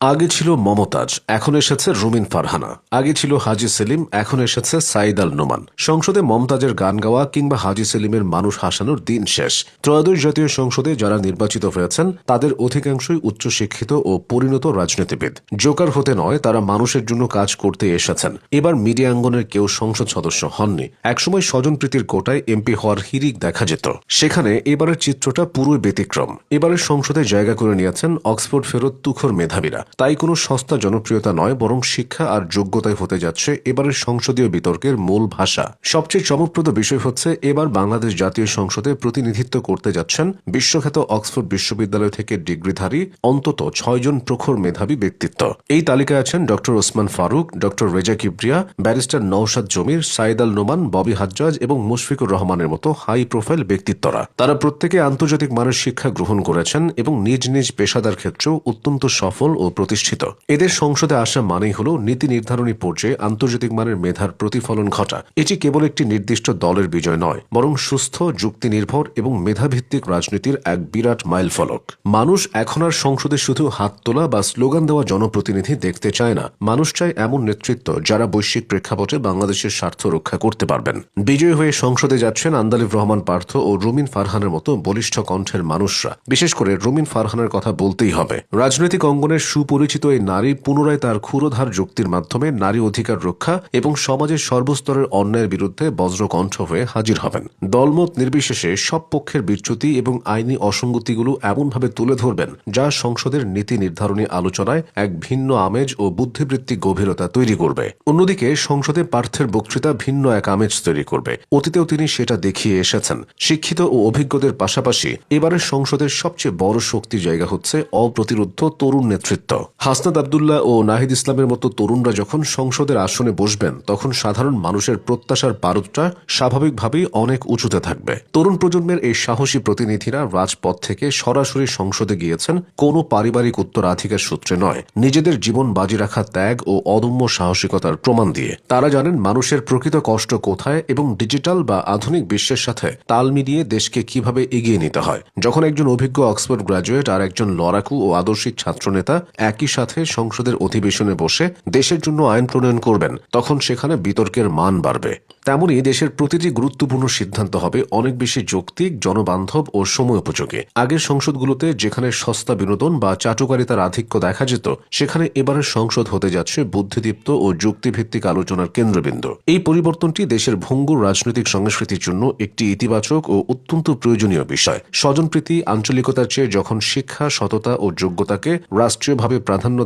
আগে ছিল মমতাজ, এখন এসেছে রুমিন ফারহানা। আগে ছিল হাজী সেলিম, এখন এসেছে সাঈদ আল নোমান। সংসদে মমতাজের গান গাওয়া কিংবা হাজী সেলিমের মানুষ হাসানোর দিন শেষ। ত্রয়োদশ জাতীয় সংসদে যারা নির্বাচিত হয়েছেন তাদের অধিকাংশই উচ্চশিক্ষিত ও পরিণত রাজনীতিবিদ। জোকার হতে নয়, তারা মানুষের জন্য কাজ করতে এসেছেন। এবার মিডিয়া অঙ্গনের কেউ সংসদ সদস্য হননি। একসময় স্বজনপ্রীতির কোটায় এমপি হওয়ার হিড়িক দেখা যেত, সেখানে এবারের চিত্রটা পুরোই ব্যতিক্রম। এবারের সংসদে জায়গা করে নিয়েছেন অক্সফোর্ড ফেরত তুখোর মেধাবীরা। তাই কোনো সস্তা জনপ্রিয়তা নয়, বরং শিক্ষা আর যোগ্যতায় হতে যাচ্ছে এবারের সংসদীয় বিতর্কের মূল ভাষা। সবচেয়ে চমকপ্রদ বিষয় হচ্ছে, এবার বাংলাদেশ জাতীয় সংসদে প্রতিনিধিত্ব করতে যাচ্ছেন বিশ্বখ্যাত অক্সফোর্ড বিশ্ববিদ্যালয় থেকে ডিগ্রিধারী অন্তত 6 জন প্রখর মেধাবী ব্যক্তিত্ব। এই তালিকায় আছেন doctor Osman Faruk, doctor Reza Kibria, barrister Nowshad Zamir, Sayeed আল নোমান, ববি হাজ্জাজ এবং মুশফিকুর রহমানের মতো হাই প্রোফাইল ব্যক্তিত্বরা। তারা প্রত্যেকে আন্তর্জাতিক মানের শিক্ষা গ্রহণ করেছেন এবং নিজ নিজ পেশাদার ক্ষেত্রেও অত্যন্ত সফল ও প্রতিষ্ঠিত। এদের সংসদে আসা মানেই হল নীতি নির্ধারণী পর্যায়ে আন্তর্জাতিক মানের মেধার প্রতিফলন ঘটা। এটি কেবল একটি নির্দিষ্ট দলের বিজয় নয়, বরং সুস্থ, যুক্তি নির্ভর এবং মেধাভিত্তিক রাজনীতির এক বিরাট মাইলফলক। মানুষ এখন আর সংসদে শুধু হাত তোলা বা স্লোগান দেওয়া জনপ্রতিনিধি দেখতে চায় না। মানুষ চায় এমন নেতৃত্ব যারা বৈশ্বিক প্রেক্ষাপটে বাংলাদেশের স্বার্থ রক্ষা করতে পারবেন। বিজয়ী হয়ে সংসদে যাচ্ছেন আন্দালিব রহমান পার্থ ও রুমিন ফারহানের মতো বলিষ্ঠ কণ্ঠের মানুষরা। বিশেষ করে রুমিন ফারহানের কথা বলতেই হবে। রাজনৈতিক অঙ্গনের সুপরিচিত এই নারী পুনরায় তার ক্ষুরোধার যুক্তির মাধ্যমে নারী অধিকার রক্ষা এবং সমাজের সর্বস্তরের অন্যায়ের বিরুদ্ধে বজ্রকণ্ঠ হয়ে হাজির হবেন। দলমত নির্বিশেষে সব পক্ষের বিচ্যুতি এবং আইনি অসঙ্গতিগুলো এমনভাবে তুলে ধরবেন যা সংসদের নীতি নির্ধারণী আলোচনায় এক ভিন্ন আমেজ ও বুদ্ধিবৃত্তিক গভীরতা তৈরি করবে। অন্যদিকে সংসদে পার্থের বক্তৃতা ভিন্ন এক আমেজ তৈরি করবে। অতীতেও তিনি সেটা দেখিয়ে এসেছেন। শিক্ষিত ও অভিজ্ঞদের পাশাপাশি এবারের সংসদের সবচেয়ে বড় শক্তির জায়গা হচ্ছে অপ্রতিরোধ্য তরুণ নেতৃত্ব। হাসনাত আব্দুল্লাহ ও নাহিদ ইসলামের মতো তরুণরা যখন সংসদের আসনে বসবেন, তখন সাধারণ মানুষের প্রত্যাশার পারদটা স্বাভাবিকভাবেই অনেক উঁচুতে থাকবে। তরুণ প্রজন্মের এই সাহসী প্রতিনিধিরা রাজপথ থেকে সরাসরি সংসদে গিয়েছেন কোনো পারিবারিক উত্তরাধিকার সূত্রে নয়, নিজেদের জীবন বাজি রাখা ত্যাগ ও অদম্য সাহসিকতার প্রমাণ দিয়ে। তারা জানেন মানুষের প্রকৃত কষ্ট কোথায় এবং ডিজিটাল বা আধুনিক বিশ্বের সাথে তাল মিলিয়ে দেশকে কিভাবে এগিয়ে নিতে হয়। যখন একজন অভিজ্ঞ অক্সফোর্ড গ্র্যাজুয়েট আর একজন লড়াকু ও আদর্শিক ছাত্রনেতা একই সাথে সংসদের অধিবেশনে বসে দেশের জন্য আইন প্রণয়ন করবেন, তখন সেখানে বিতর্কের মান বাড়বে। তেমনই দেশের প্রতিটি গুরুত্বপূর্ণ সিদ্ধান্ত হবে অনেক বেশি যৌক্তিক, জনবান্ধব ও সময়োপযোগী। আগের সংসদগুলোতে যেখানে সস্তা বিনোদন বা চাটুকারিতার আধিক্য দেখা যেত, সেখানে এবারের সংসদ হতে যাচ্ছে বুদ্ধিদীপ্ত ও যুক্তিভিত্তিক আলোচনার কেন্দ্রবিন্দু। এই পরিবর্তনটি দেশের ভঙ্গুর রাজনৈতিক সংস্কৃতির জন্য একটি ইতিবাচক ও অত্যন্ত প্রয়োজনীয় বিষয়। স্বজনপ্রীতি, আঞ্চলিকতার চেয়ে যখন শিক্ষা, সততা ও যোগ্যতাকে রাষ্ট্রীয়ভাবে প্রাধান্য দেওয়া